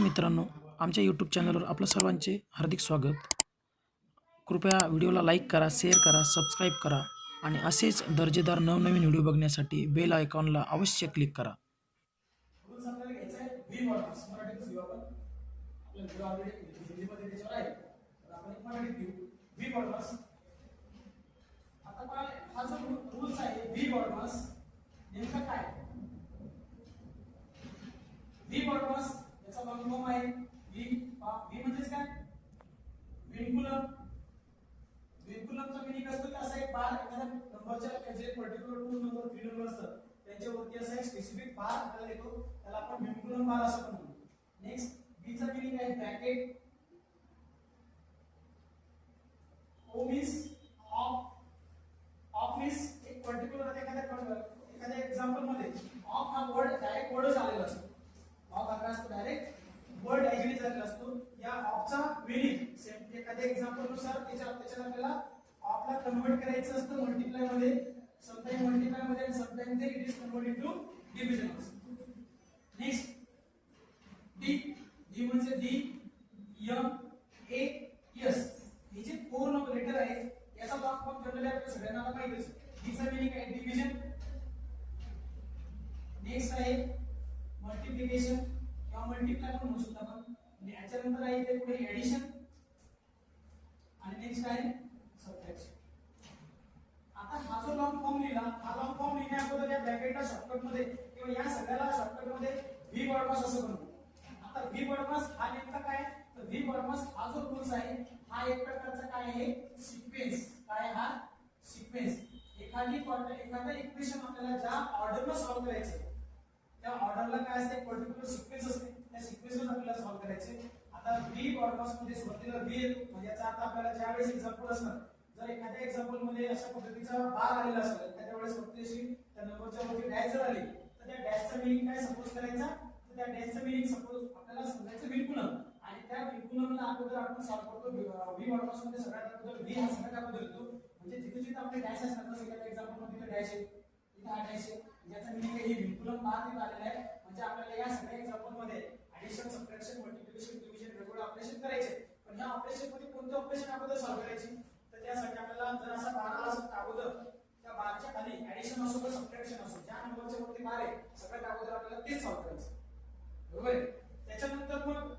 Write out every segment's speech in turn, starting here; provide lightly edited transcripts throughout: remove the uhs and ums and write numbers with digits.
मित्रांनो, आमच्या यूट्यूब चॅनलवर आपलं सर्वांचे हार्दिक स्वागत. कृपया व्हिडिओला लाईक करा, शेअर करा, सबस्क्राईब करा आणि असेच दर्जेदार नवनवीन व्हिडिओ बघण्यासाठी बेल आयकॉनला अवश्य क्लिक करा. रूल्स आपल्याला घ्यायचा आहे व्ही मॉडल्स. मराठीतच घेऊ आपण. आपल्या व्हिडिओ ऑलरेडी हिंदीमध्ये त्याच्यावर आहे, तर आपण एक मराठीत घेऊ व्ही मॉडल्स. आता काय हा जो रूल्स आहे व्ही मॉडल्स नेमका काय? व्ही मॉडल्स याचा लॉंग आहे व्ही. व्ही म्हणजेच काय? विंकुलम. विंकुलमचा मीनिंग असतो की असा एक बार एखाद्या नंबरच्या जे पर्टिक्युलर 2 नंबर 3 नंबर असतात त्याच्यावरती असा एक स्पेसिफिक बार आपल्याला येतो, त्याला आपण विंकुलम बार असं म्हणतो. नेक्स्ट बी चा मीनिंग आहे bracket. O means of. Of means एक पर्टिक्युलर एखाद्या एक्झाम्पल मध्ये ऑफ हा वर्ड डायरेक्ट वर्डच आलेला असतो. ऑफ हा काय असतो? डायरेक्ट वर्ड ऍक्च्युअली झालेला असतो. या ऑफचा मीनिंग सेम एखाद्या एक्झाम्पल नुसार त्याच्यात आपल्याला ऑफला कन्वर्ट करायचं असतं मल्टिप्लाय मध्ये. समटाइम मल्टिप्लाय मध्ये आणि समटाइम ते it is convert into division. Next D. D म्हणजे डी एम ए एस. हे जे 4 नंबर लेटर आहे याचा फॉर्म जनरली आपल्या सगळ्यांना माहितीच. डी चा मीनिंग आहे डिव्हिजन. नेक्स्ट आहे मल्टिप्लिकेशन किंवा मल्टिप्लाय पण म्हणू शकतो आपण. याच्यानंतर आहे ते पुढे एडिशन आणि नेक्स्ट आहे सबट्रॅक्शन. आता हा जो लॉंग फॉर्म लिहिला, हा लॉंग फॉर्म लिहिण्या अगोदर या ब्रॅकेटला शॉर्टकट मध्ये किंवा या सगळ्याला शॉर्टकट मध्ये व्ही बॉडमास असं म्हणतो. आता व्ही बॉडमास हा नेमका काय? तर व्ही बॉडमास हा जो रूल्स आहे हा एक प्रकारचा काय आहे? सिक्वेन्स. काय हा? सिक्वेन्स. एखादा इक्वेशन आपल्याला ज्या ऑर्डरला सॉल्व्ह करायचं त्या ऑर्डरला काय असते? पर्टिक्युलर सिक्वेन्स असते. त्या सिक्वेन्सवर आपल्याला सॉल्व्ह करायचे. आता व्ही बॉडमास मध्ये सुरुवातीला व्ही येतो म्हणजे याचा अर्थ आपल्याला ज्या वेळेस एक्झाम्पल असणार, जर एखाद्या एक्झाम्पल मध्ये अशा पद्धतीचा बार आलेला असेल त्याच्या वेळेस फक्त त्या नंबरच्या वरती डॅश जर आली तर त्या डॅशचा मीनिंग काय सपोज करायचा? तर त्या डॅशचा मीनिंग सपोज आपल्याला समजायचं विंकुलम. आणि त्या विंकुलमला अगोदर आपण सॉल्व्ह करतो व्ही बॉडमास मध्ये. सगळ्यात अगोदर व्ही हा सगळ्यात अगोदर येतो म्हणजे जिथे आपले डॅश असणार तर एखाद्या एक्झाम्पल मध्ये डॅश आहे, इथे हा डॅश आहे, याचा मीनिंग हे विंकुलम बार तिथे आलेला आहे. म्हणजे आपल्याला या सगळ्या एक्झाम्पल मध्ये ऍडिशन, सबट्रॅक्शन, मल्टिप्लिकेशन, डिव्हिजन वेगवेगळे ऑपरेशन करायचे. पण या ऑपरेशन मध्ये कोणते ऑपरेशन अगोदर सॉल्व्ह करायची? तर त्यासाठी आपल्याला जर असा बार आला असेल अगोदर त्या बारच्या खाली ऍडिशन असो किंवा सबट्रॅक्शन असो, ज्या नंबरच्या वरती बार आहे सगळ्यात अगोदर आपल्याला तेच सॉल्व्ह करायचं. बरोबर आहे? त्याच्यानंतर मग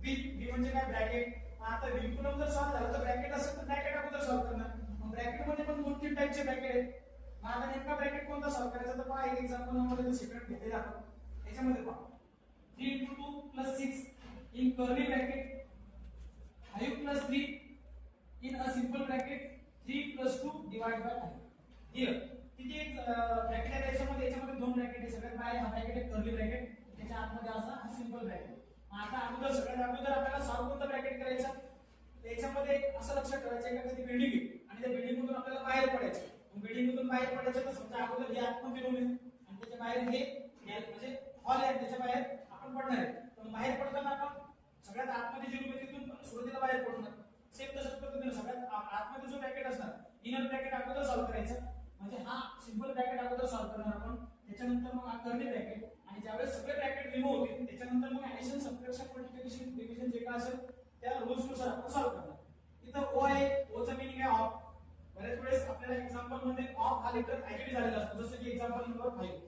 बी. बी म्हणजे काय? ब्रॅकेट. आता विंकुलम जर सॉल्व्ह झालं तर ब्रॅकेट असेल तर ब्रॅकेट अगोदर सॉल्व्ह करणार. मग ब्रॅकेट मध्ये पण 2-3 टाइपचे ब्रॅकेट आहेत. मग आता नेमका ब्रॅकेट कोणता सॉल्व्ह करायचा? तर पहा एक एक्झाम्पल नंबर सेपरेट घेतलेला आपण. त्याच्यामध्ये पहा 3 into 2 plus 6 in curly bracket, 5 plus 3 in a simple bracket, 3 plus 2 divided by 5. Here तिथे एक ब्रॅकेट आहे, त्याच्यामध्ये 2 ब्रॅकेट आहे. सगळ्यात बाहेर हा ब्रॅकेट आहे कर्ली ब्रॅकेट, त्याच्या आतमध्ये असा हा सिंपल ब्रॅकेट. आता सगळ्यात अगोदर आपल्याला सॉल्व्ह कोणता ब्रॅकेट करायचा? त्याच्यामध्ये असं लक्षात ठेवायचं आहे का कधी बिल्डिंग आहे आणि त्या बिल्डिंग मधून आपल्याला बाहेर पडायचं. बिल्डिंग मधून बाहेर पडायचं तर समजा अगोदर हे आतमध्ये रूम आहे आणि त्याच्या बाहेर हे म्हणजे हॉल आहे, त्याच्या बाहेर आपण पडणार आहे. पण बाहेर पडताना आपण सगळ्यात आतमध्ये जे रूम आहे तिथून सुरुवातीला बाहेर पडणार. सेम तसंच पद्धतीने सगळ्यात आतमध्ये जो ब्रॅकेट असणार इनर ब्रॅकेट अगोदर सॉल्व्ह करायचं. म्हणजे हा सिंपल ब्रॅकेट अगोदर सॉल्व्ह करणार आपण. त्याच्यानंतर मग हा कर्ली ब्रॅकेट आणि ज्यावेळेस सगळे ब्रॅकेट रिमूव्ह होतील त्याच्यानंतर मग ऍडिशन, सबट्रॅक्शन, मल्टिप्लिकेशन, डिव्हिजन जे काय असेल त्या रूल्स नुसार आपण सॉल्व्ह करणार. इथं ओ आहे, ओ चा मीनिंग आहे ऑफ. बरेच वेळेस आपल्याला एक्झाम्पल मध्ये ऑफ हा लेटर ऍक्च्युअली झालेला असतो. जसं की एक्झाम्पल नंबर 5.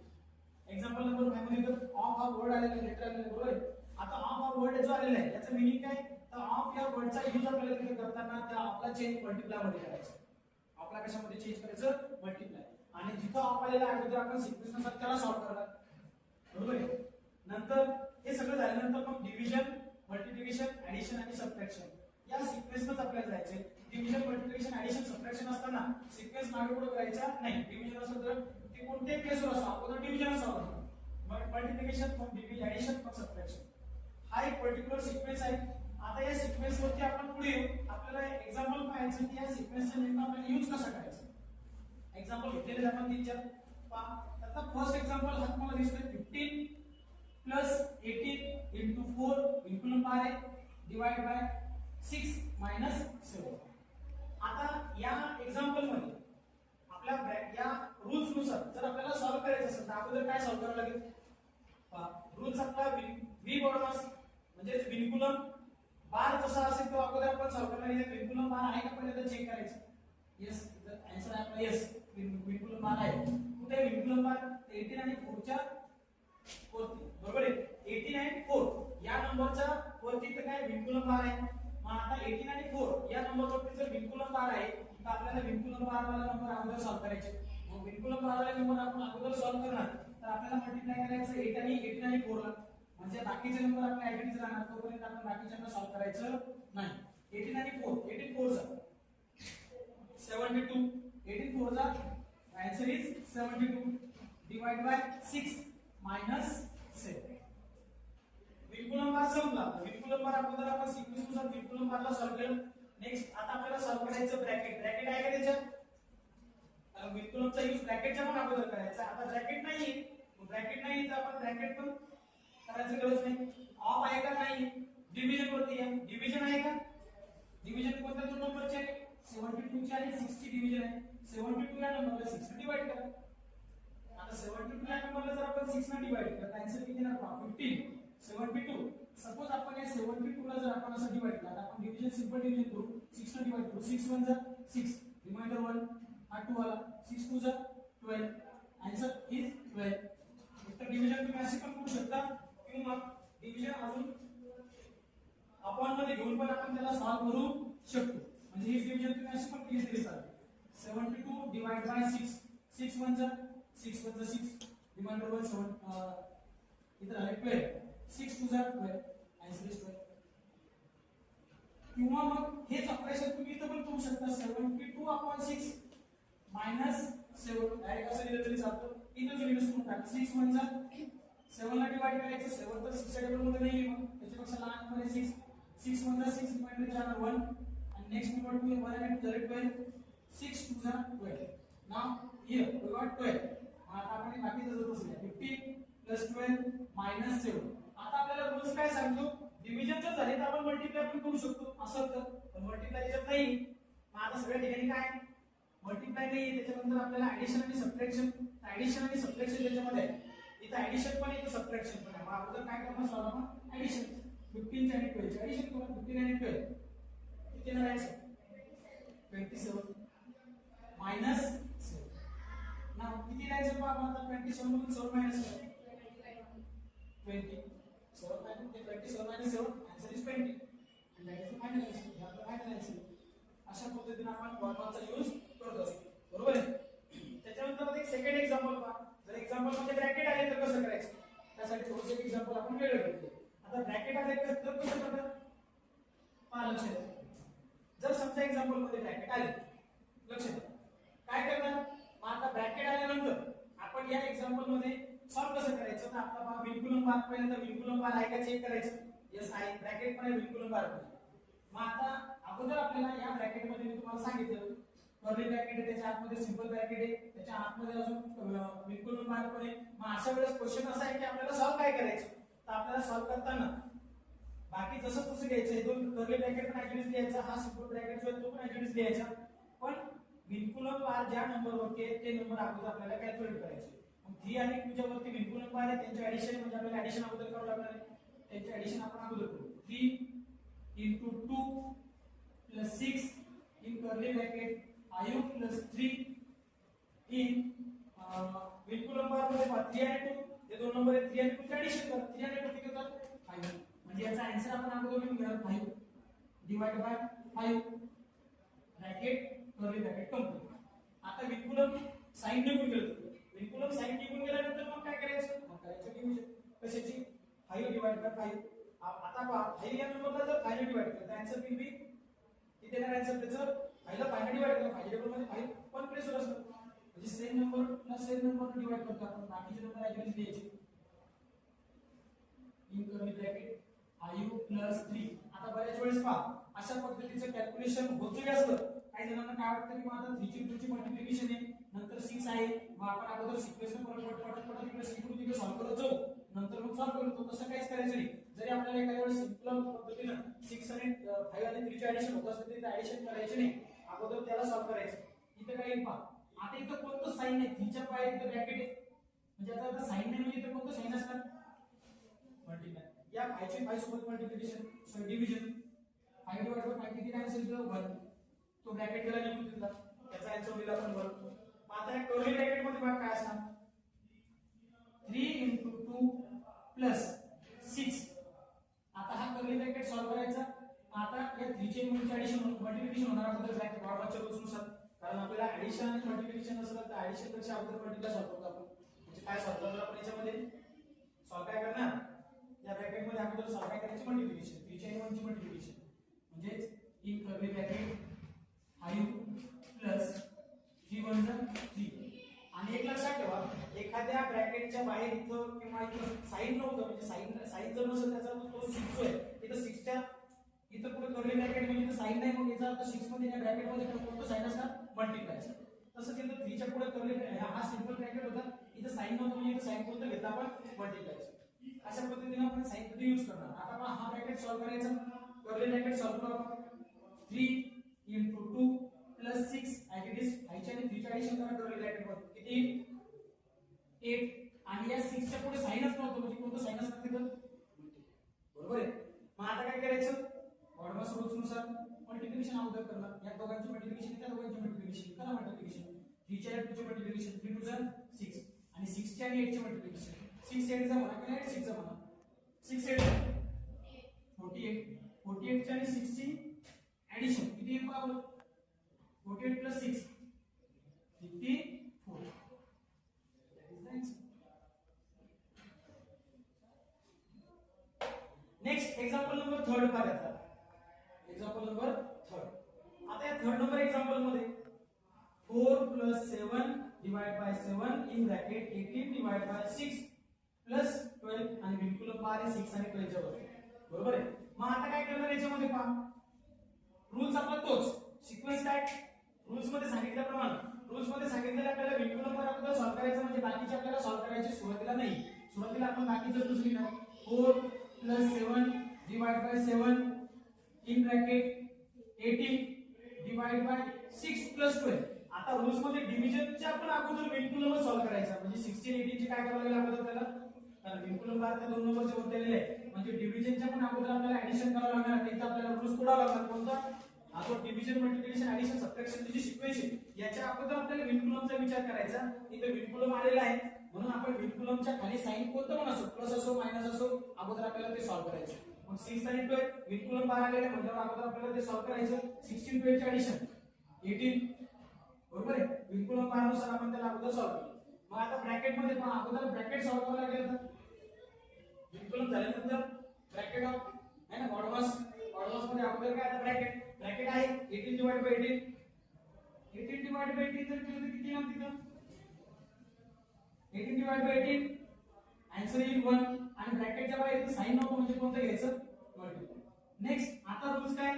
एक्झाम्पल नंबर 5 मध्ये तर ऑफ हा वर्ड आलेला आहे, लेटर आलेला आहे. बरोबर. आता ऑफ हा वर्ड जो आलेला आहे याचा मीनिंग काय? तर ऑफ या वर्डचा यूज आपल्याला तिथे करताना त्या ऑफला चेंज मल्टिप्लाय मध्ये करायचं. ऑफला कशामध्ये चेंज करायचं? मल्टिप्लाय. आणि जिथं ऑफ आलेला आहे अगोदर आपण सिक्वेन्स नुसार त्याला सॉल्व्ह करणार. बरोबर आहे. नंतर हे सगळं झाल्यानंतर मग डिव्हिजन, मल्टिप्लिकेशन, ऍडिशन आणि सबट्रॅक्शन या सिक्वेन्सनच आपल्याला जायचंय. डिव्हिजन, मल्टिप्लिकेशन, ऍडिशन, सबट्रॅक्शन असताना सिक्वेन्स मागे पुढे करायचा नाही. डिव्हिजन असेल तर ते कोणत्याही केसवर असो अगोदर डिव्हिजन सॉल्व्ह करणार, मग मल्टिप्लिकेशन, मग डिव्हिजन, ऍडिशन, मग सबट्रॅक्शन. हा एक पर्टिक्युलर सिक्वेन्स आहे. आता या सिक्वेन्स वरती आपण पुढे येऊ. आपल्याला एक्झाम्पल पाहायचं की या सिक्वेन्सचा नेमका आपल्याला यूज कसा करायचा. एक्झाम्पल घेतलेले आपण 3-4 पहा. आता फर्स्ट एक्झाम्पल हा तुम्हाला दिसतोय 15 plus 18 into 4 विंकुलम बार आहे डिवाइड बाय 6 minus 7. आता या एक्झाम्पल मध्ये आपल्या या रूल्स नुसार जर आपल्याला सॉल्व्ह करायचं असेल तर अगोदर काय सॉल्व्ह करावं लागेल? रूल्स आपला व्ही बॉडमास म्हणजेच विनकुलम बार जसा असेल तो अगोदर आपण सॉल्व्ह करणार आहे. विनकुलम बार आहे का पहिल्यांदा चेक करायचं. येस, आन्सर आहे आपला येस, विनकुलम बार आहे. कुठे विनकुलम बार 18 आणि 4 च्या वरती, बरोबर आहे. 18 आणि 4 या नंबरच्या वरती तर काय विनकुलम बार आहे. मग आता 18 आणि 4 या नंबरवरती जर विनकुलम बार आहे तर आपल्याला विनकुलम बार वाला नंबर अगोदर सॉल्व्ह करायचे. मग विनकुलम बार वाला नंबर आपण अगोदर सॉल्व्ह करणार तर आपल्याला मल्टिप्लाय करायचं 18 आणि 4 ला. म्हणजे बाकीचे नंबर आपले ऍडिटिव्ह राहणार, तोपर्यंत आपण बाकीच्यांना सॉल्व्ह करायचं नाही. 18 आणि 4, 18 4 चा 72, 18 4 चा answer is 72 divide by 6 minus 7. Vinculum bar संपला. विनकुलम बार अगोदर आपण सिक्वेन्स नुसार विनकुलम बारला सॉल्व्ह केलं. नेक्स्ट आता आपल्याला सॉल्व्ह करायचं ब्रॅकेट. ब्रॅकेट आहे का त्याच्यात? कारण विनकुलमचा यूज ब्रॅकेटच्या पण अगोदर करायचा. आता ब्रॅकेट नाही, ब्रॅकेट नाही तर आपण ब्रॅकेट पण करायची गरज नाही. ऑफ आहे का? नाही. डिव्हिजन वरती आहे. डिव्हिजन आहे का? डिव्हिजन कोणत्या दोन नंबरचे आहे? 72 चे आणि 6 चे डिव्हिजन आहे. 72 या नंबरला 6 ने डिवाइड करा. आता 72 या नंबरला जर आपण 6 ने डिवाइड केलं तर आन्सर किती येणार? 15. 72. सपोज आपण या 72 ला जर आपण असं डिवाइड केलं तर आपण डिव्हिजन सिंपल डिव्हिजन करू. 6 ने डिवाइड करू. 6 1 जा 6, रिमाइंडर 1, हा 2 आला. 6 2 जा 12. Answer is 12. तर डिव्हिजन तुम्ही असे पण करू शकता किंवा डिव्हिजन अजून अपॉन मध्ये घेऊन पण आपण त्याला सॉल्व्ह करू शकतो. म्हणजे ही डिव्हिजन तुम्ही अशी पण केली तरी चालेल. 72 डिवाइड बाय 6, 6 1 जा 6 1 जा 6, रिमाइंडर 1 7, इधर आहे 12, 6 2 जा 12, आन्सर इज 12. किंवा मग हेच ऑपरेशन तुम्ही इथं पण करू शकता. 72 अपॉन 6 मायनस 7 डायरेक्ट असं लिहिलं तरी चालतं. इथं जो यूज करून टाका. 6 1 जा 7 ला डिवाइड करायचं. 7 तर 6 च्या टेबल मध्ये नाही आहे, मग त्याच्यापेक्षा लहान मध्ये 6, 6 1 जा 6, reminder 4 1, and next number 2 1 and 12, 6 2 जा 12. now here we got 12. आता आपण बाकी जसं तसं 15 plus 12 minus 7. आता आपल्याला रूल्स काय सांगतो? डिव्हिजन जर झाले तर आपण मल्टिप्लाय पण करू शकतो असं तर, पण मल्टिप्लाय जर नाही मग आता सगळ्या ठिकाणी काय मल्टिप्लाय नाही. त्याच्यानंतर आपल्याला ऍडिशन आणि सबट्रॅक्शन, ऍडिशन आणि सबट्रॅक्शन त्याच्यामध्ये आहे. इथं ऍडिशन पण आहे, इथं सबट्रॅक्शन पण आहे. मग अगोदर काय करणार सॉल्व आपण? ऍडिशन. 15 आणि 12 चे ऍडिशन करा. 15 आणि 12 किती येणार आहे? 27 मायनस 7. ना किती राहायचं पहा आता? 27 मधून 7 minus 7, 20. 7 minus 27 minus 7, answer is 20. and that is the final answer. हे आपलं फायनल आन्सर. अशा पद्धतीने आपण फॉर्म्युलाचा यूज करत असतो, बरोबर आहे. त्याच्यानंतर एक सेकंड एक्झाम्पल पहा. जर एक्झाम्पल मध्ये ब्रॅकेट आले तर कसं करायचं? त्यासाठी थोडंसं एक एक्झाम्पल आपण वेगळं घेतलं. आता ब्रॅकेट आले तर कसं करणार? पहा लक्ष द्या. जर समजा एक्झाम्पल मध्ये ब्रॅकेट आले, लक्ष द्या काय करणार? मग आता ब्रॅकेट आल्यानंतर आपण या एक्झाम्पल मध्ये सॉल्व कसं करायचं? तर आपला पहा विनकुलम बार, पहिल्यांदा विनकुलम बार आहे का चेक करायचं. यस आहे. ब्रॅकेट पण आहे, विनकुलम बार पण. मग आता अगोदर आपल्याला या ब्रॅकेट मध्ये मी तुम्हाला सांगितलं कर्ली ब्रॅकेट आहे, त्याच्या आतमध्ये सिंपल ब्रॅकेट आहे, त्याच्या आतमध्ये अजून विनकुलम बार पण आहे. मग अशा वेळेस क्वेश्चन असा आहे की आपल्याला सॉल्व काय करायचं? तर आपल्याला सॉल्व करताना बाकी जसं तसं घ्यायचं. हे दोन कर्ली ब्रॅकेट पण ऍक्च्युअली लिहायचा, हा सिंपल ब्रॅकेट जो आहे तो पण ऍक्च्युअली लिहायचा. पण विनकुलम बार ज्या नंबरवरती आहे ते नंबर अगोदर आपल्याला कॅल्क्युलेट करायचे. मग 3 आणि 2 च्या वरती विनकुलम बार आहे, त्यांचे ऍडिशन म्हणजे आपल्याला ऍडिशन अगोदर करावं लागणार आहे. त्यांचे ऍडिशन आपण अगोदर करू. 3 into 2 plus 6 in curly bracket 5 plus 3 in vinculum बार मध्ये 3 आणि 2 हे दोन नंबर आहेत. 3 आणि 2 चे ऍडिशन करा. 3 आणि 2 किती होतात? 5. म्हणजे याचा आन्सर आपण अगोदर लिहून घेणार 5 divide by 5 bracket curly bracket complete. आता विनकुलम साइन निघून गेलं. विनकुलम साइन निघून गेल्यानंतर मग काय करायचं? मग करायचं डिव्हिजन. कशाची? 5 डिवाइड बाय 5. आता पहा 5 या नंबरला जर 5 ने डिवाइड केलं तर आन्सर विल बी किती येणार? आन्सर त्याचं 5 ला 5 ने डिवाइड केलं 5 टेबल मध्ये 5 पण प्लेस होत असतं. म्हणजे same number plus same number divide करतो आपण. बाकीचे नंबर ऍक्च्युअली द्यायचे इन कर्ली ब्रॅकेट 5 प्लस 3. आता बऱ्याच वेळेस पहा अशा पद्धतीचं कॅल्क्युलेशन होत जरी असलं काही जणांना काय वाटतं की आता 3 ची 2 ची मल्टिप्लिकेशन आहे, नंतर 6 आहे, मग आपण अगोदर सिक्वेन्स पटपट इकडे सिक्वेन्स तिकडे सॉल्व करत जाऊ, नंतर मग सॉल्व करतो. तसं काहीच करायचं नाही. जरी आपल्याला एखाद्या वेळेस सिंपल पद्धतीने 6 आणि 5 आणि 3 चे ऍडिशन होत असेल तर ऍडिशन करायचे नाही, अगोदर त्याला सॉल्व करायचं. इथे काय पहा आता इथं कोणतं साइन नाही, 3 च्या पाय इथं ब्रॅकेट आहे, म्हणजे आता साइन नाही म्हणजे इथं कोणतं साइन असणार? मल्टिप्लाय. या 5 चे 5 सोबत multiplication sorry division 5 divide by 5 किती काय असेल तर 1 तो ब्रॅकेट गेला निघून दिला त्याचा आन्सर दिला आपण 1. मग आता या कर्ली ब्रॅकेट मध्ये बघा काय असणार 3 * 2 + 6. आता हा कर्ली ब्रॅकेट सॉल्व्ह करायचा. आता या 3 चे ऍडिशन मल्टिप्लिकेशन होणार अगोदर ब्रॅकेट वाढवायच्या रूल्सनुसार कारण आपल्याला ऍडिशन आणि मल्टिप्लिकेशन असेल तर ऍडिशन पेक्षा अगोदर मल्टिप्लाय सॉल्व्ह करतो आपण. म्हणजे काय सॉल्व्ह करतो आपण याच्यामध्ये सॉल्व्ह काय करणार या ब्रॅकेट मध्ये अगोदर सॉल्व्ह काय करायचं मल्टिप्लिकेशन 3 चे आणि 1 चे मल्टिप्लिकेशन म्हणजे इन कर्ली ब्रॅकेट 5 + 3 1 3. आणि एक लक्षात ठेवा एखाद्या ब्रॅकेटच्या बाहेर इथं किंवा इथं साइन नव्हतं म्हणजे साइन जर नसेल त्याचा तो 6 आहे इथं 6 च्या इथं पुढे कर्ली ब्रॅकेट म्हणजे इथं साइन नाही मग याचा अर्थ 6 मध्ये या ब्रॅकेट मध्ये कोणतं साइन असणार मल्टिप्लायचं. तसंच इथं 3 च्या पुढे कर्ली हा सिंपल ब्रॅकेट होता इथं साइन नव्हतं म्हणजे इथं साइन कोणतं घेतलं आपण मल्टिप्लायचं. अशा पद्धतीने आपण साइन पद्धती यूज करणार. आता पहा हा ब्रॅकेट सॉल्व्ह करायचा कर्ली ब्रॅकेट सॉल्व्ह करू आपण 3 * 2 + 6 ऍज इट इज 5 च्या आणि 3 च्या ऍडिशन करा कर्ली ब्रॅकेट मध्ये किती 8 आणि या 6 च्या पुढे साइनच नव्हतं म्हणजे कोणतं साइन असणार तिथं बरोबर आहे. मग आता काय करायचं ऑर्डर्स रूल्स नुसार मल्टिप्लिकेशन अगोदर करणार या दोघांची मल्टिप्लिकेशन त्या दोघांची मल्टिप्लिकेशन करा मल्टिप्लिकेशन 3 च्या 2 चे मल्टिप्लिकेशन 3 2 6 आणि 6 चे आणि 8 चे मल्टिप्लिकेशन 6 8 चा म्हणा किंवा 8 6 चा म्हणा 6 8 48 48 च्या आणि 6 ची ऍडिशन किती येईल पावर 48 + 6 54. नेक्स्ट एक्झाम्पल नंबर 3 पाहूया. Example number 3. आता या 3 नंबर एक्झाम्पल मध्ये 4 + 7 divide by 7 in bracket 18 divide by 6 + 12 आणि बिलकुल बार आहे 6 आणि 12 च्या बरोबर आहे. मग आता काय करणार याच्यामध्ये पहा रूल्स आपला तोच सिक्वेन्स काय रूल्स मध्ये सांगितल्याप्रमाणे रूल्स मध्ये सांगितलेलं आपल्याला बिलकुल बार अगोदर सॉल्व्ह करायचं म्हणजे बाकीचे आपल्याला सॉल्व्ह करायचे सुरुवातीला नाही. सुरुवातीला आपण बाकीचं दुसरी ना 4 + 7 divide by 7 in bracket 18 divide by 6 + 12. आता रूल्स मध्ये डिव्हिजनच्या आपण अगोदर बिलकुल सॉल्व्ह करायचा म्हणजे 16 18 चे काय करावं लागेल अगोदर आपल्याला कारण बिलकुल बार त्या दोन नंबरचे उरलेले आहे म्हणजे डिव्हिजनच्या पण अगोदर आपल्याला ऍडिशन करावं लागणार आहे. इथं आपल्याला रूल्स तोडावा लागणार कोणता हा जो डिव्हिजन मल्टिप्लिकेशन ऍडिशन सबट्रॅक्शन जी सिक्वेन्स आहे याच्या अगोदर आपल्याला विनकुलमचा विचार करायचा. इथे विनकुलम आलेला आहे म्हणून आपण विनकुलमच्या खाली साइन कोणतं पण असो प्लस असो मायनस असो अगोदर आपल्याला ते सॉल्व्ह करायचं. मग 6 आणि 12 विनकुलम बार आलेले म्हणजे अगोदर आपल्याला ते सॉल्व्ह करायचं 16 12 चे ऍडिशन 18 बरोबर आहे. विनकुलम बार नुसार आपण त्याला अगोदर सॉल्व्ह केलं. मग आता ब्रॅकेट मध्ये पण अगोदर ब्रॅकेट सॉल्व्ह करायला लागेल तर विनकुलम झाल्यानंतर ब्रॅकेट ऑफ है ना मॉडुलस मध्ये अगोदर काय आता ब्रॅकेट आहे 18 डिवाइड बाय 18 18 डिवाइड बाय 18 जर केलं तर किती येणार तिथं 18 डिवाइड बाय 18 आन्सर येईल 1 आणि ब्रॅकेटच्या बाहेर इथं साइन नव्हतं म्हणजे कोणतं घ्यायचं मल्टिप्लाय. नेक्स्ट आता रूल्स काय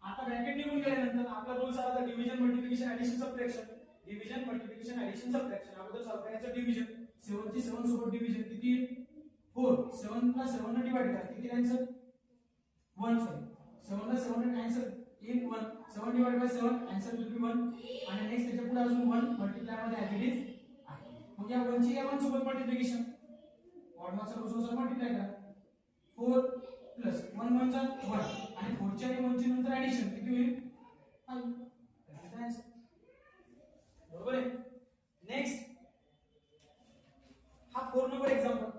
आता ब्रॅकेट निघून गेल्यानंतर आपला रूल्स आला division multiplication addition subtraction division multiplication addition subtraction अगोदर सॉल्व्ह करायचं डिव्हिजन 7 ची 7 सोबत डिव्हिजन किती 4 7 ला 7 ने डिवाइड करा किती आन्सर 1 सॉरी 7 ला 7 ने आन्सर येईल 1 7 divide by 7 answer will be 1 आणि नेक्स्ट त्याच्या पुढे अजून 1 मल्टिप्लाय मध्ये ऍज इट इज आहे. मग या 1 ची या 1 सोबत मल्टिप्लिकेशन ऑर्डरचा रूल्सनुसार मल्टिप्लाय करा 4 प्लस 1 1 चा 1 आणि 4 च्या आणि 1 ची नंतर ऍडिशन किती होईल 5 बरोबर आहे. नेक्स्ट हा 4 नंबर एक्झाम्पल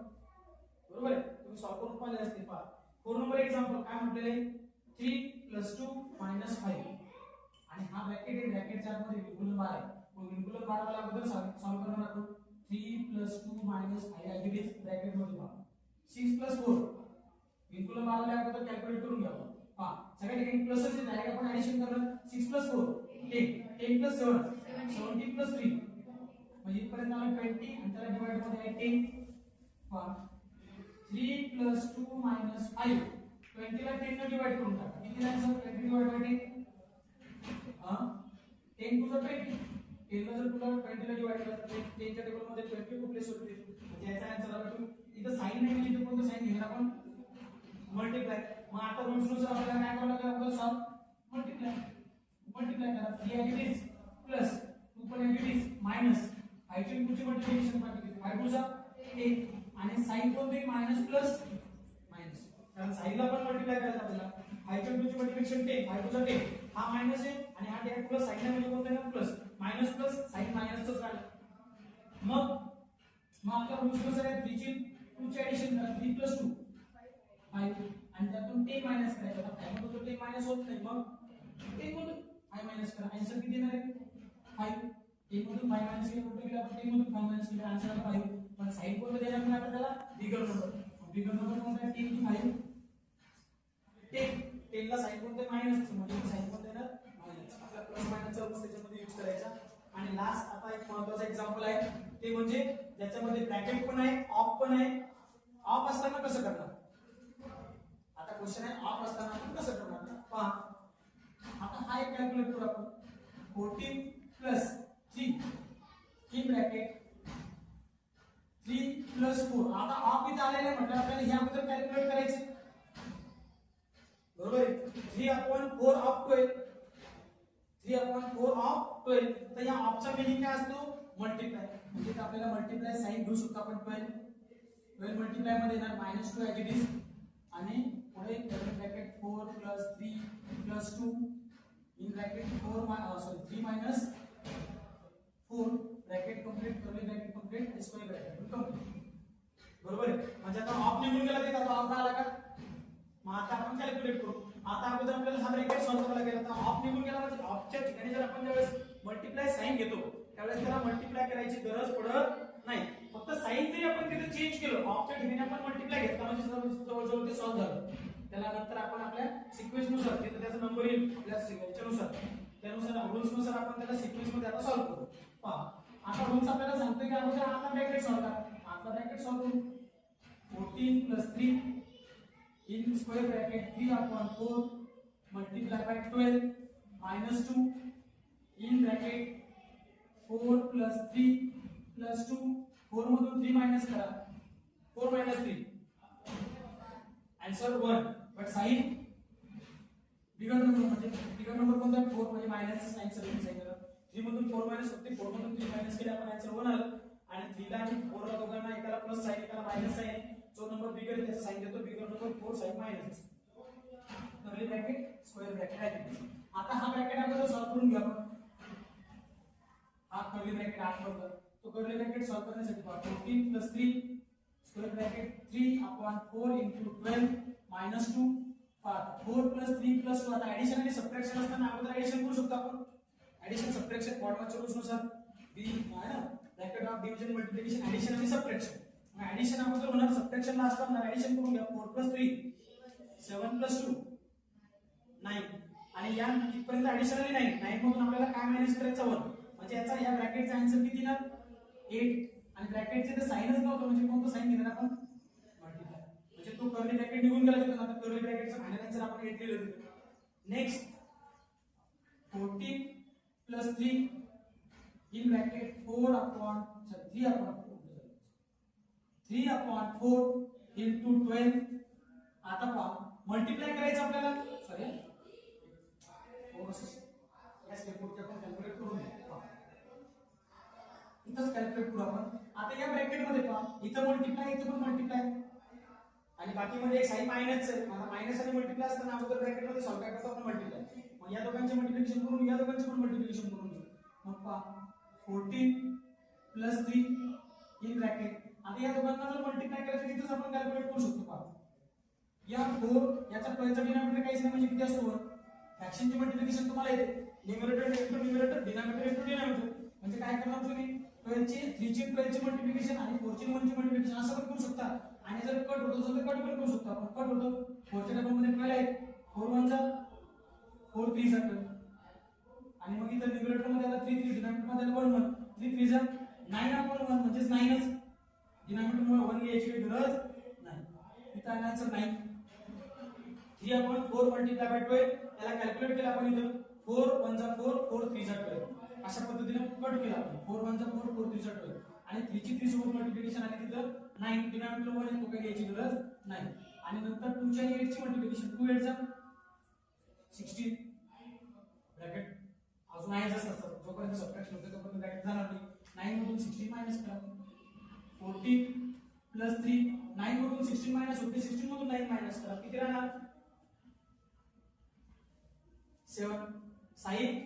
बरोबर आहे तुम्ही सॉल्व्ह करून पाहिले असतील पहा 4 नंबर एक्झाम्पल काय म्हटलेले आहे 3 + 2 - 5 आणि हा ब्रॅकेट आहे ब्रॅकेटच्या आतमध्ये विनकुलम बार आहे मग विनकुलम बार वाला अगोदर सॉल्व्ह करणार आपण 3 + 2 - 5 ऍज इट इज ब्रॅकेट मध्ये पहा 6 + 4 विनकुलम बार वाला अगोदर कॅल्क्युलेट करून घ्या पहा सगळ्या ठिकाणी प्लस असेल डायरेक्ट आपण ऍडिशन करणार 6 + 4 10 10 + 7 17 + 3 म्हणजे इथपर्यंत आलं 20 आणि त्याला डिवाइड मध्ये आहे 10 पहा 3 + 2 - 5 20 ला 10 ने डिवाइड करून टाका किती answer 20 divide by 10 10 to the 20 10 ला जर तुला 20 ला डिवाइड केलं तर 10 च्या टेबल मध्ये 20 टू प्लेस होते म्हणजे याचा आन्सर आला टू. इथं साइन नाही म्हणजे कोणतं साइन घेणार आपण मल्टिप्लाय. मग आता रूल्स नुसार आपल्याला काय करावं लागेल अगोदर सॉल्व मल्टिप्लाय करा 3 ऍज इट इज प्लस 2 पण ऍज इट इज मायनस 5 ची पुढची मल्टिप्लिकेशन बाकी 5 2 चा 8 आणि साइन कोणते मायनस प्लस मायनस कारण साईनला पण मल्टिप्लाय करायचं आपल्याला. 5 च्या 2 ची मल्टिप्लिकेशन 10, 5 2 10. हा मायनस आहे आणि हा डायरेक्ट प्लस. साइन म्हणजे कोणतं आहे प्लस, मायनस प्लस साइन मायनसच राहिलं. मग आपला रूल्स कसा आहे, 3 ची 2 ची ऍडिशन करा, 3 + 2 5 आणि त्यातून 10 मायनस करायचं. आता 5 मधून 10 मायनस होत नाही, मग 10 मधून 5 मायनस करा. आन्सर किती येणार आहे 5. 10 मधून 5 मायनस केलं कुठे गेला, 10 मधून 5 मायनस केलं आन्सर आला 5. पण साइन कोणतं देणार आपण आता त्याला, बिगर नंबर. बिगर नंबर कोणता आहे, 10 की 5. 10 ला साइन कोणतं मायनस, म्हणजे साइन कोणतं येणार मायनस. आपला प्लस मायनसचा रूल्स त्याच्यामध्ये यूज करायचा. आणि लास्ट आता एक महत्त्वाचा एक्झाम्पल आहे, ते म्हणजे ज्याच्यामध्ये ब्रॅकेट पण आहे, ऑफ पण आहे. ऑफ असताना कसं करणार, आता क्वेश्चन आहे ऑफ असताना आपण कसं करणार पहा. आता हा एक कॅल्क्युलेट करू आपण. 14 + 3 इन ब्रॅकेट 3 + 4. आता ऑफ इथे आलेले म्हटलं आपल्याला हे अगोदर कॅल्क्युलेट करायचे, बरोबर आहे. 3/4 ऑफ 12, 3/4 ऑफ 12. तर या ऑफचा मीनिंग काय असतो, मल्टिप्लाय. म्हणजे आपल्याला मल्टिप्लाय साइन घेऊ शकतो आपण. 12 मल्टिप्लाय मध्ये येणार -2 ॲज इट इज आणि पुढे curly bracket 4 + 3 + 2 in bracket 3 - 4 bracket complete, curly bracket complete, square bracket complete. बरोबर आहे. म्हणजे आता ऑफ निघून गेला, ते आता ऑफ आला का. मग आता आपण कॅल्क्युलेट करू. आता अगोदर आपल्याला हा ब्रॅकेट सॉल्व्ह करायला लागेल. आता ऑफ निघून गेला म्हणजे ऑफच्या ठिकाणी जर आपण ज्यावेळेस मल्टिप्लाय साइन घेतो त्यावेळेस त्याला मल्टिप्लाय करायची गरज पडत नाही. फक्त साइन जरी आपण तिथे चेंज केलं, ऑफच्या ठिकाणी आपण मल्टिप्लाय घेतला म्हणजे जवळजवळ ते सॉल्व्ह झालं. त्याला नंतर आपण आपल्या सिक्वेन्स नुसार तिथे त्याचा नंबर येईल आपल्या सिक्वेन्सनुसार, त्यानुसार रूल्स नुसार आपण त्याला सिक्वेन्स मध्ये आता सॉल्व्ह करू. पहा आता रूल्स आपल्याला सांगतोय की अगोदर आता ब्रॅकेट सॉल्व्ह करा. आता ब्रॅकेट सॉल्व्ह करू. 14 + 3 in square bracket 3/4 multiply by 12 - 2 in bracket 4 + 3 + 2. 4 मधून 3 मायनस करा, 4 - 3 answer 1. But sign bigger number, म्हणजे बिगर नंबर कोणता 4 म्हणजे मायनस साइन सगळं साइन करा. 3 मधून 4 मायनस होते, 4 मधून 3 मायनस केले आपण आन्सर 1 आलं. आणि 3 ला आणि 4 ला दोघांना एकाला प्लस साइन एकाला मायनस साइन आहे. जो नंबर बिगर आहे त्याचा साइन देतो, bigger number 4 sign minus curly bracket square bracket आहे. आता हा ब्रॅकेट अगोदर सॉल्व्ह करून घ्या आपण. हा कर्ली ब्रॅकेट आठवलं तो कर्ली ब्रॅकेट सॉल्व्ह करण्यासाठी 14 + 3 स्क्वेअर ब्रॅकेट 3/4 * 12 - 2 4 + 3 + 2. आता ऍडिशन आणि सबट्रॅक्शन असताना अगोदर ऍडिशन करू शकतो आपण. ऍडिशन सबट्रॅक्शन फॉर्मॅटच्या रूल्स नुसार बी आहे ना, bracket of division multiplication addition आणि सबट्रॅक्शन. ऍडिशन अगोदर होणार, सबट्रॅक्शन लास्ट होणार. ऍडिशन करून घ्या. 4 + 3 7 + 2 9 आणि या इथपर्यंत ऍडिशन आणि 9 मधून आपल्याला काय मायनस करायचं 1. म्हणजे याचा या ब्रॅकेटचा आन्सर किती येणार 8. आणि ब्रॅकेटचे तर साइनच नव्हतं म्हणजे कोणतं साइन घेणार आपण मल्टिप्लाय. म्हणजे तो कर्ली ब्रॅकेट निघून गेला तिथून. आता कर्ली ब्रॅकेटचा फायनल आन्सर आपण 8 लिहिलं तिथे. Next 14 + 3 in bracket 3/4 into 12. आता पहा मल्टिप्लाय करायचं आपल्याला, सॉरी कॅल्क्युलेट करून इथंच कॅल्क्युलेट करू आपण. आता या ब्रॅकेट मध्ये पहा इथं मल्टिप्लाय, इथं पण मल्टिप्लाय आणि बाकी मध्ये एक साइन मायनस आहे. आता मायनस आणि मल्टिप्लाय असताना अगोदर ब्रॅकेट मध्ये सॉल्व्ह करतो आपण मल्टिप्लाय. मग या दोघांचे मल्टिप्लिकेशन करून या दोघांचे पण मल्टिप्लिकेशन करून घेऊ. मग पहा 14 + 3 इन ब्रॅकेट. आता या दोघांना जर मल्टिप्लाय करायचं तिथेच आपण कॅल्क्युलेट करू शकतो. पहा या 4 याचा 12 चा डिनॉमिनेटर काहीच नाही म्हणजे किती असतो 1. फ्रॅक्शनची मल्टिप्लिकेशन तुम्हाला येते, numerator into numerator, denominator into denominator. म्हणजे काय करणार तुम्ही 12 ची 3 ची 12 ची मल्टिप्लिकेशन आणि 4 ची 1 ची मल्टिप्लिकेशन असं पण करू शकता. आणि जर कट होत असेल तर कट पण करू शकतो आपण. कट होतो 4 च्या डबल मध्ये 12 आहे, 4 1 जा 4 3 जा 12 आणि मग इथं न्यूमरेटर मध्ये आला 3 3, डिनॉमिनेटर मध्ये आला 1 1, 3 3 जा 9/1 म्हणजे 9च. डिनॉमिनेटर मुळे 1 लिहायची गरज नाही. इथं आहे आन्सर 9. 3/4 मल्टिप्लाय बाय 12 याला कॅल्क्युलेट केला आपण. इथं 4 1 जा 4, 4 3 जा 12 अशा पद्धतीने कट केला आपण. 4 1 जा 4, 4 3 जा 12 आणि 3 ची 3 सोबत मल्टिप्लिकेशन आणि तिथं 9 डिनॉमिनेटर मध्ये तो काही घ्यायची गरज नाही. आणि नंतर 2 ची आणि 8 ची मल्टिप्लिकेशन 2 8 जा 16 ब्रॅकेट अजून आहे जसं जोपर्यंत सबट्रॅक्शन होते तोपर्यंत ब्रॅकेट जाणार नाही. 9 मधून 16 मायनस करा. 14 प्लस 3 9 मधून 16 मायनस होते 16 मधून 9 मायनस करा किती राहणार 7 साइन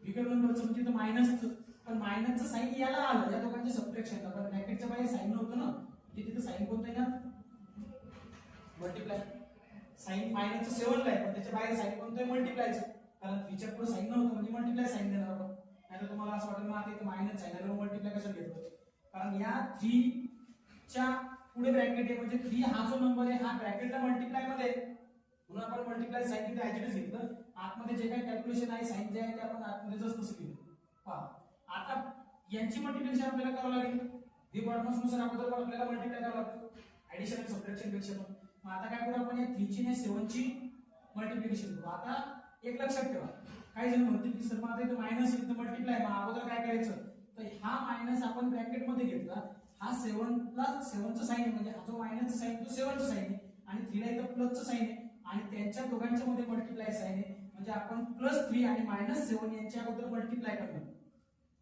बिगर नंबरचं म्हणजे तो मायनस पण मायनसचं साइन याला आलं या दोघांचे सबट्रॅक्शन पण ब्रॅकेटच्या बाहेर साइन नव्हतं ना म्हणजे तिथे साइन कोणतं आहे ना मल्टिप्लाय साइन मायनसचं 7 ला आहे पण त्याच्या बाहेर साइन कोणतं आहे मल्टिप्लायचं कारण 3 च्या पुढे साइन नव्हतं म्हणजे मल्टिप्लाय साइन देणार आपण नाहीतर तुम्हाला असं वाटेल मग आता इथे मायनस साइन आलं मल्टिप्लाय कशाला घेतलं कारण या 3 च्या पुढे ब्रॅकेट आहे म्हणजे 3 हा जो नंबर आहे हा ब्रॅकेटला मल्टिप्लाय मध्ये म्हणून आपण मल्टिप्लाय साइन किती ऍज इट इज घेतलं आतमध्ये जे काही कॅल्क्युलेशन आहे साइन जे आहे ते आपण आतमध्ये जस्ट तसं केलं पहा आता यांची मल्टिप्लिकेशन आपल्याला करावं लागेल ही बॉर्डमॉस नुसार अगोदर आपल्याला मल्टिप्लाय करावं लागतं ऍडिशन आणि सबट्रॅक्शन पेक्षा पण मग आता काय करू आपण या 3 ची आणि 7 ची मल्टिप्लिकेशन करू आता एक लक्षात ठेवा काही जण म्हणतील की सर मग आता इथं मायनस इथं मल्टिप्लाय मग अगोदर काय करायचं तर हा मायनस आपण ब्रॅकेट मध्ये घेतला हा 7 ला 7 चं साइन आहे म्हणजे हा जो मायनसचा साइन तो 7 चं साइन आहे आणि 3 ला इथं प्लस चं साइन आहे आणि त्यांच्या दोघांच्या मध्ये मल्टिप्लाय साइन आहे म्हणजे आपण +3 आणि -7 यांच्या अगोदर मल्टिप्लाय करणार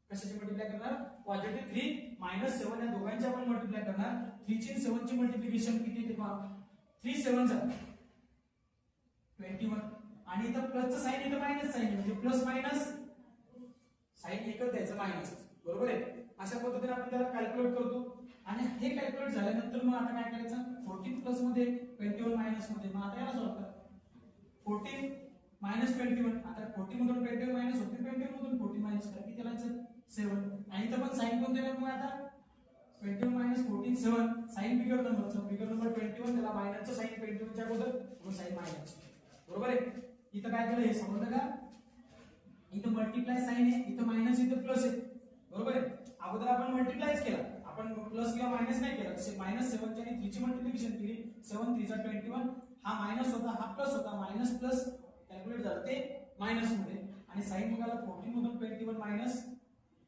कशाचे मल्टिप्लाय करणार पॉझिटिव्ह 3 -7 या दोघांचे आपण मल्टिप्लाय करणार 3 ची 7 ची मल्टिप्लिकेशन किती येते पहा 3 7 जा 21 आणि इथं प्लसचं साइन इथं मायनस साइन म्हणजे प्लस मायनस साइन एकच द्यायचं मायनस बरोबर आहे अशा पद्धतीने आपण त्याला कॅल्क्युलेट करतो आणि हे कॅल्क्युलेट झाल्यानंतर मग आता काय करायचं 14 प्लस मध्ये 21 मायनस मध्ये मग आता याला सॉल्व करा 14 -21 आता 40 मधून 21 मायनस होते 21 मधून 40 मायनस करा किती यायचं 7 आणि इथं पण साइन कोण देणार मग आता 21 - 14 7 साइन बिगर नंबर 21 त्याला मायनसचं साइन 21 च्या अगोदर मग साइन मायनस बरोबर आहे इथं काय केलं हे समजलं का इथं मल्टिप्लाय साइन आहे इथं मायनस इथं प्लस आहे बरोबर आहे अगोदर आपण मल्टिप्लायच केला आपण प्लस किंवा मायनस नाही केलं -7 ची आणि 3 ची मल्टिप्लिकेशन केली 7 3 चा 21 हा मायनस होता हा प्लस होता मायनस प्लस कॅल्क्युलेट झालं ते मायनस मध्ये आणि साइन बघायला 14 मधून 21 मायनस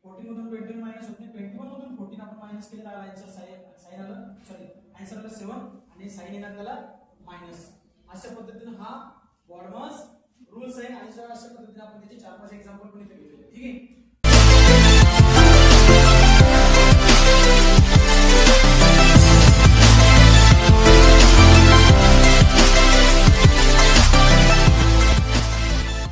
14 मधून 21 मायनस होते 21 मधून 14 आपण मायनस केलं त्याला आन्सर साइन आलं सॉरी आन्सर आलं 7 आणि साइन येणार त्याला मायनस अशा पद्धतीने हा बॉर्डमॉस रूल्स आहे आणि अशा पद्धतीने आपण त्याचे 4-5 एक्झाम्पल पण इथे घेतले ठीक आहे